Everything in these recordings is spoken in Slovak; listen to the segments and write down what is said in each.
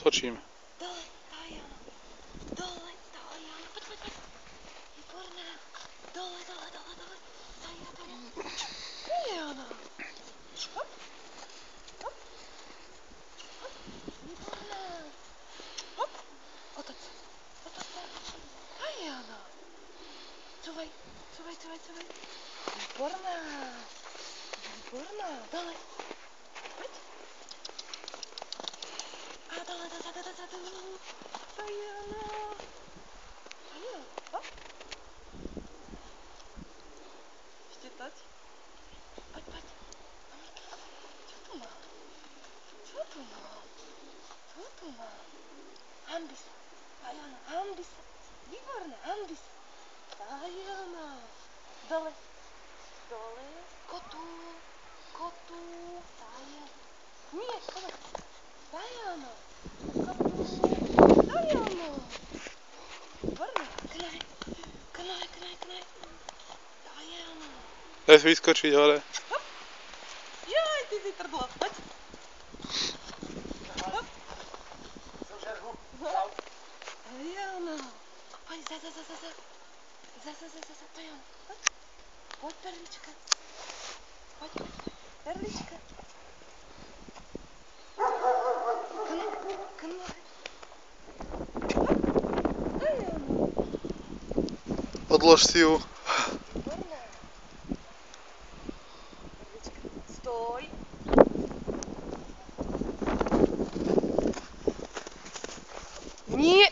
Točím. Dole, Diana. Dole, Diana. Poď, poď, poď. Výborná. Dole, dole, dole, dole. Diana. Hop. Hop. Hop. Výborná. Hop. Otoč sa. Otoč sa. Diana. Cúvaj. Cúvaj, cúvaj, cúvaj. Výborná. Výborná. Dole. Poď. A dole, dozadu, dozadu. Diana. Diana. Hop. Ešte toč. Poď, poď. Čo tu má? Čo tu má? Čo tu má? Hanbi sa. Diana, hanbi sa. Výborná, hanbi sa. Diana. Dole. Dole. Kotu. Kotu. Diana. Nie, dole. Diana. Kotu. Diana. Výborná. Knaj. Knaj, knaj, knaj. Diana. Daj vyskočiť hore. Hop. Jaj, ty si trdlo. Poď. Hop. Diana. Poď, za. Diana. Poď. Poď, perlička. Poď, perlička. Knaj. Hop. Diana. Odlož si ju. Výborná. Perlička. Stoj. Nie.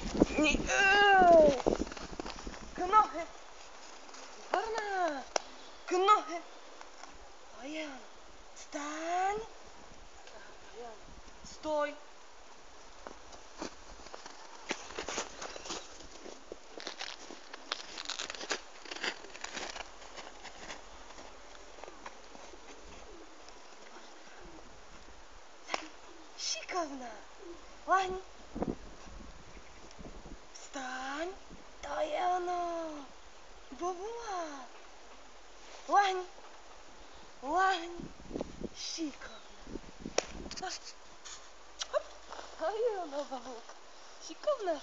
K nohe. Výborná. K nohe. Diana. Staň. Diana. Stoj. Šikovná. Lahni. Vstaň. Diana. Bobula. Lahni. Lahni. Šikovná. Hop. Diana, babulka. Šikovná.